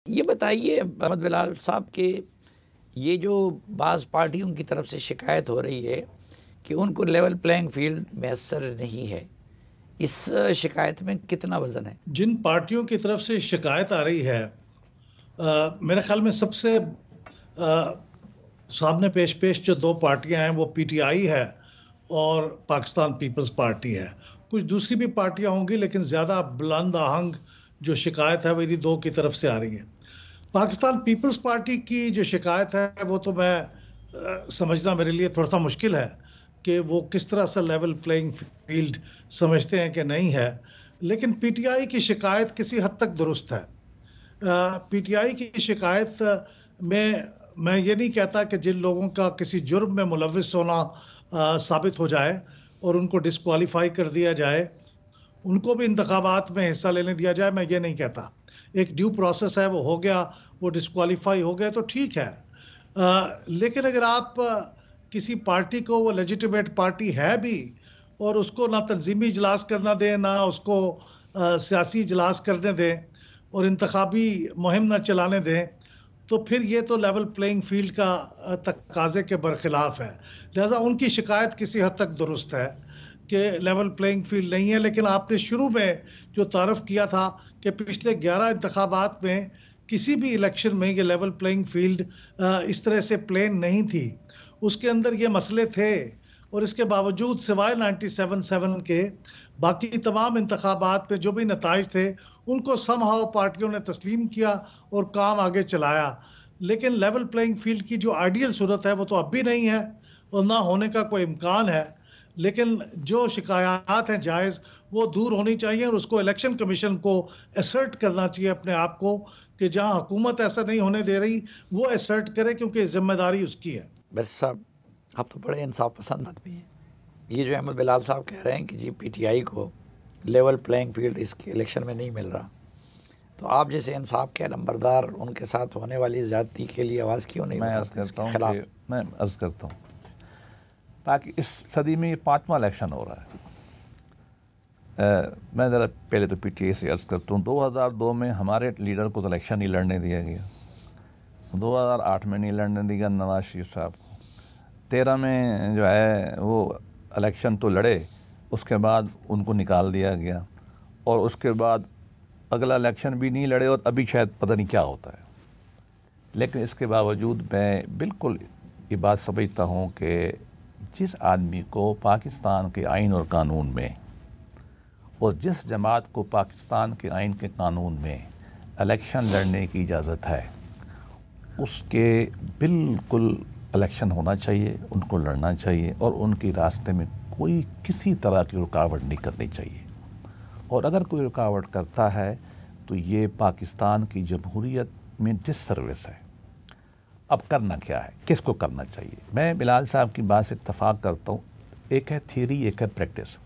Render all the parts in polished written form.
ये बताइए अहमद बिलाल साहब कि ये जो बाज़ पार्टियों की तरफ से शिकायत हो रही है कि उनको लेवल प्लेइंग फील्ड मैसर नहीं है, इस शिकायत में कितना वज़न है? जिन पार्टियों की तरफ से शिकायत आ रही है, मेरे ख्याल में सबसे सामने पेश पेश जो दो पार्टियां हैं वो पीटीआई है और पाकिस्तान पीपल्स पार्टी है। कुछ दूसरी भी पार्टियां होंगी, लेकिन ज़्यादा बुलंद आहंग जो शिकायत है वो इन्हीं दो की तरफ से आ रही है। पाकिस्तान पीपल्स पार्टी की जो शिकायत है वो तो मैं समझना मेरे लिए थोड़ा सा मुश्किल है कि वो किस तरह से लेवल प्लेइंग फील्ड समझते हैं कि नहीं है। लेकिन पीटीआई की शिकायत किसी हद तक दुरुस्त है। पीटीआई की शिकायत में मैं ये नहीं कहता कि जिन लोगों का किसी जुर्म में मुलविस होना साबित हो जाए और उनको डिस्क्वालीफाई कर दिया जाए, उनको भी इंतखाबात में हिस्सा लेने दिया जाए, मैं ये नहीं कहता। एक ड्यू प्रोसेस है, वो हो गया, वो डिस्क्वालीफाई हो गया तो ठीक है। लेकिन अगर आप किसी पार्टी को, वो लेजिटिमेट पार्टी है भी, और उसको ना तंजीमी इजलास करना दें, ना उसको सियासी इजलास करने दें और इंतखाबी मुहिम ना चलाने दें, तो फिर ये तो लेवल प्लेइंग फील्ड का तकाजे के बरखिलाफ है। लिहाजा उनकी शिकायत किसी हद तक दुरुस्त है कि लेवल प्लेइंग फील्ड नहीं है। लेकिन आपने शुरू में जो तारफ़ किया था कि पिछले 11 इंतखाबात में किसी भी इलेक्शन में ये लेवल प्लेइंग फील्ड इस तरह से प्लेन नहीं थी, उसके अंदर ये मसले थे, और इसके बावजूद सिवाय 97-7 के बाकी तमाम इंतखाबात पे जो भी नताइज थे उनको समहाउ पार्टियों ने तस्लीम किया और काम आगे चलाया। लेकिन लेवल प्लेइंग फील्ड की जो आइडियल सूरत है वो तो अब भी नहीं है और ना होने का कोई इम्कान है। लेकिन जो शिकायत हैं जायज़, वो दूर होनी चाहिए और उसको इलेक्शन कमीशन को असर्ट करना चाहिए अपने आप को कि जहां हुकूमत ऐसा नहीं होने दे रही वो असर्ट करे, क्योंकि जिम्मेदारी उसकी है। बस साहब, आप तो बड़े इंसाफ पसंद आदमी हैं। ये जो अहमद बिलाल साहब कह रहे हैं कि जी पीटीआई को लेवल प्लेइंग फील्ड इसके इलेक्शन में नहीं मिल रहा, तो आप जैसे इंसाफ के नंबरदार उनके साथ होने वाली ज़्यादती के लिए आवाज़ क्यों नहीं उठाते? मैं अर्ज़ करता हूँ ताकि इस सदी में ये 5वां इलेक्शन हो रहा है। मैं ज़रा पहले तो पीटीआई से अर्ज़ करता हूँ, 2002 में हमारे लीडर को तो इलेक्शन नहीं लड़ने दिया गया, 2008 में नहीं लड़ने दिया नवाज शरीफ साहब को, 13 में जो है वो इलेक्शन तो लड़े, उसके बाद उनको निकाल दिया गया, और उसके बाद अगला इलेक्शन भी नहीं लड़े, और अभी शायद पता नहीं क्या होता है। लेकिन इसके बावजूद मैं बिल्कुल ये बात समझता हूँ कि जिस आदमी को पाकिस्तान के आइन और कानून में, और जिस जमात को पाकिस्तान के आइन के कानून में इलेक्शन लड़ने की इजाज़त है, उसके बिल्कुल इलेक्शन होना चाहिए, उनको लड़ना चाहिए, और उनके रास्ते में कोई किसी तरह की रुकावट नहीं करनी चाहिए। और अगर कोई रुकावट करता है तो ये पाकिस्तान की जमहूरियत में डिससर्विस है। अब करना क्या है, किसको करना चाहिए? मैं बिलाल साहब की बात से इत्तफाक करता हूँ। एक है थ्योरी, एक है प्रैक्टिस।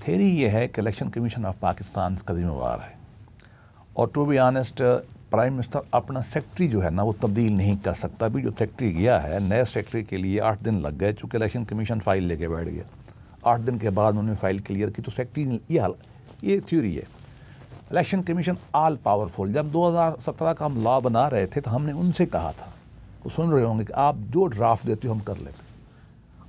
थ्योरी ये है कि इलेक्शन कमीशन ऑफ पाकिस्तान का जिम्मेवार है, और to be honest prime minister अपना सेक्रेटरी जो है ना वो तब्दील नहीं कर सकता। अभी जो सेक्रेटरी गया है, नए सेक्रेटरी के लिए 8 दिन लग गए, चूँकि इलेक्शन कमीशन फ़ाइल लेके बैठ गया। 8 दिन के बाद उन्होंने फ़ाइल क्लियर की, तो सेक्रेटरी ये थ्योरी है। Election commission all powerful. जब 2017 का हम लॉ बना रहे थे तो हमने उनसे कहा था, वो सुन रहे होंगे, कि आप जो ड्राफ्ट देते हो हम कर लेते,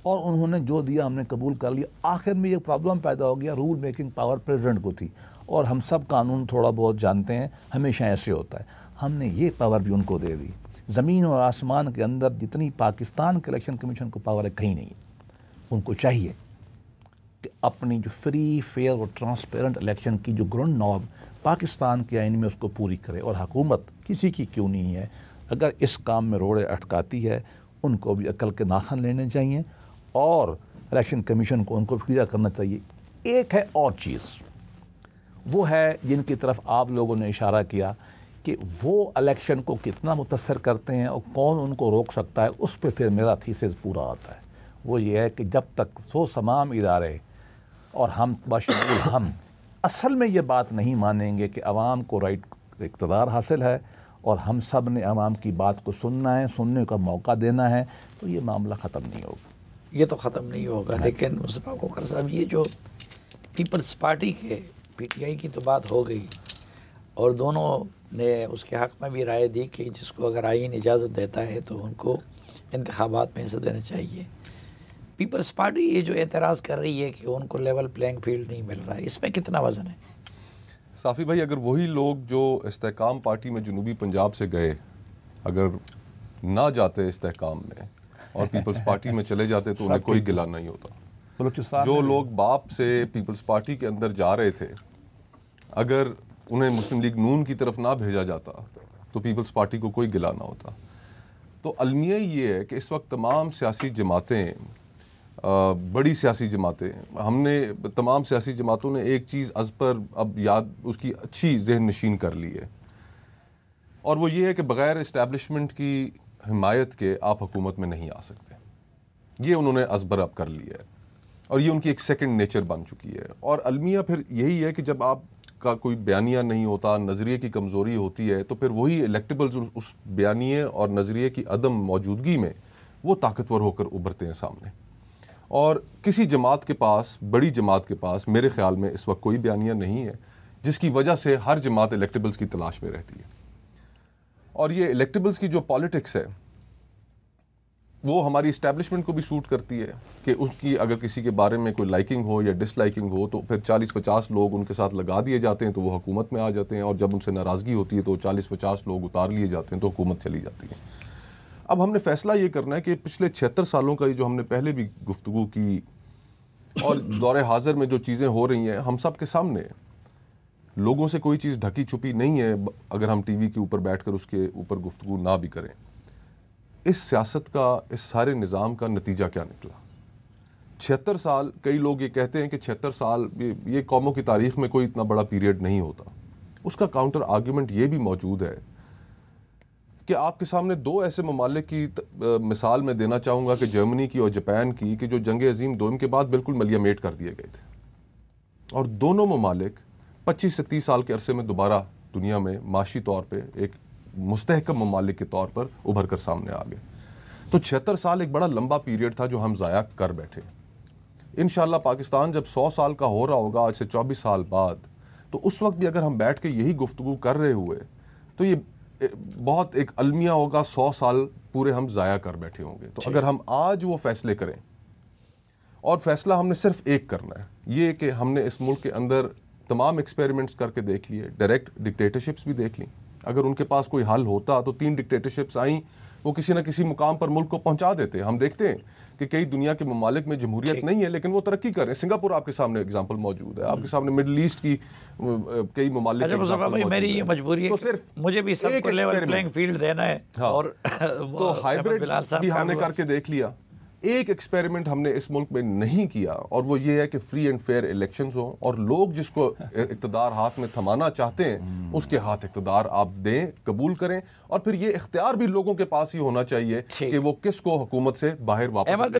और उन्होंने जो दिया हमने कबूल कर लिया। आखिर में ये प्रॉब्लम पैदा हो गया, रूल मेकिंग पावर प्रेसिडेंट को थी, और हम सब कानून थोड़ा बहुत जानते हैं, हमेशा ऐसे होता है। हमने ये पावर भी उनको दे दी। ज़मीन और आसमान के अंदर जितनी पाकिस्तान के इलेक्शन कमीशन को पावर है, कहीं नहीं। उनको चाहिए कि अपनी जो फ्री, फेयर और ट्रांसपेरेंट इलेक्शन की जो ग्राउंड नॉर्म पाकिस्तान के आइन में, उसको पूरी करे। और हुकूमत किसी की क्यों नहीं है, अगर इस काम में रोड़े अटकाती है, उनको भी अकल के नाखन लेने चाहिए, और इलेक्शन कमीशन को उनको क्लियर करना चाहिए। एक है और चीज़, वो है जिनकी तरफ आप लोगों ने इशारा किया कि वो इलेक्शन को कितना मुतासर करते हैं और कौन उनको रोक सकता है। उस पर फिर मेरा थीसिस पूरा आता है। वो ये है कि जब तक सो तमाम इदारे और हम बशमूल हम असल में ये बात नहीं मानेंगे कि अवाम को राइट इक़्तिदार हासिल है और हम सब ने अवाम की बात को सुनना है, सुनने का मौका देना है, तो ये मामला ख़त्म नहीं होगा। ये तो ख़त्म नहीं होगा। लेकिन मुस्तफ़ा कोकर साहब, ये जो पीपल्स पार्टी के पीटीआई की तो बात हो गई, और दोनों ने उसके हक़ में भी राय दी कि जिसको अगर आईन इजाज़त देता है तो उनको इंतखाबात में हिस्सा देना चाहिए। पीपल्स पार्टी ये जो एतराज़ कर रही है कि उनको लेवल प्लेइंग फील्ड नहीं मिल रहा है, इसमें कितना वज़न है? साफ़ी भाई, अगर वही लोग जो इस्तेहकाम पार्टी में जनूबी पंजाब से गए अगर ना जाते इस्तेहकाम में और पीपल्स पार्टी में चले जाते तो उन्हें कोई गिला नहीं होता। जो लोग बाप से पीपल्स पार्टी के अंदर जा रहे थे, अगर उन्हें मुस्लिम लीग नून की तरफ ना भेजा जाता तो पीपल्स पार्टी को कोई गिला ना होता। तो अलमिया ये है कि इस वक्त तमाम सियासी जमातें, बड़ी सियासी जमातें, हमने तमाम सियासी जमातों ने एक चीज़ अज़ पर अब याद उसकी अच्छी जहन नशीन कर ली है, और वो ये है कि बग़ैर इस्टेब्लिशमेंट की हिमायत के आप हुकूमत में नहीं आ सकते। ये उन्होंने अज़बर अब कर लिया है और ये उनकी एक सेकंड नेचर बन चुकी है। और अलमिया फिर यही है कि जब आपका कोई बयानिया नहीं होता, नज़रिए की कमज़ोरी होती है, तो फिर वही इलेक्टेबल्स उस बयानिए और नज़रिए की अदम मौजूदगी में वो ताकतवर होकर उभरते हैं सामने। और किसी जमात के पास, बड़ी जमात के पास मेरे ख्याल में इस वक्त कोई बयानिया नहीं है, जिसकी वजह से हर जमात इलेक्टेबल्स की तलाश में रहती है। और ये इलेक्टेबल्स की जो पॉलिटिक्स है वो हमारी इस्टेब्लिशमेंट को भी सूट करती है कि उसकी अगर किसी के बारे में कोई लाइकिंग हो या डिसलाइकिंग हो तो फिर 40-50 लोग उनके साथ लगा दिए जाते हैं तो वो हुकूमत में आ जाते हैं, और जब उनसे नाराज़गी होती है तो 40-50 लोग उतार लिए जाते हैं तो हुकूमत चली जाती है। अब हमने फ़ैसला ये करना है कि पिछले 76 सालों का ये जो हमने पहले भी गुफ्तगू की और दौरे हाजिर में जो चीज़ें हो रही हैं हम सब के सामने, लोगों से कोई चीज़ ढकी छुपी नहीं है। अगर हम टीवी के ऊपर बैठकर उसके ऊपर गुफ्तगू ना भी करें, इस सियासत का, इस सारे निज़ाम का नतीजा क्या निकला? 76 साल, कई लोग ये कहते हैं कि 76 साल ये कौमों की तारीख़ में कोई इतना बड़ा पीरियड नहीं होता। उसका काउंटर आर्ग्यूमेंट ये भी मौजूद है कि आपके सामने दो ऐसे ममालिक की मिसाल मैं देना चाहूँगा कि जर्मनी की और जापान की, कि जो जंग अज़ीम दोम के बाद बिल्कुल मलियामेट कर दिए गए थे, और दोनों ममालिक 25 से 30 साल के अरसे में दोबारा दुनिया में माशी तौर पे एक मुस्तहकम ममालिक के तौर पर उभर कर सामने आ गए। तो 76 साल एक बड़ा लंबा पीरियड था जो हम ज़ाया कर बैठे। इंशाअल्लाह पाकिस्तान जब 100 साल का हो रहा होगा आज से 24 साल बाद, तो उस वक्त भी अगर हम बैठ के यही गुफ्तगू कर रहे हुए तो ये बहुत एक अलमिया होगा, 100 साल पूरे हम ज़ाया कर बैठे होंगे। तो अगर हम आज वो फैसले करें, और फैसला हमने सिर्फ एक करना है, ये कि हमने इस मुल्क के अंदर तमाम एक्सपेरिमेंट्स करके देख लिए, डायरेक्ट डिक्टेटरशिप्स भी देख ली। अगर उनके पास कोई हल होता तो 3 डिक्टेटरशिप्स आई, वो किसी न किसी मुकाम पर मुल्क को पहुंचा देते। हम देखते हैं कि कई दुनिया के ममालिक में जमहूरियत नहीं है लेकिन वो तरक्की कर रहे हैं। सिंगापुर आपके सामने एग्जांपल मौजूद है, आपके सामने मिडल ईस्ट की कई ममालिक। मेरी ये मजबूरी है, तो सिर्फ मुझे भी सबको लेवल प्लेइंग फील्ड देना है। हाँ। और तो हाइब्रिड भी हमने करके देख लिया। एक एक्सपेरिमेंट हमने इस मुल्क में नहीं किया, और वो ये है कि फ्री एंड फेयर इलेक्शंस हो, और लोग जिसको इक़्तिदार हाथ में थमाना चाहते हैं उसके हाथ इक़्तिदार आप दें, कबूल करें, और फिर ये इख्तियार भी लोगों के पास ही होना चाहिए कि वो किसको हुकूमत से बाहर वापस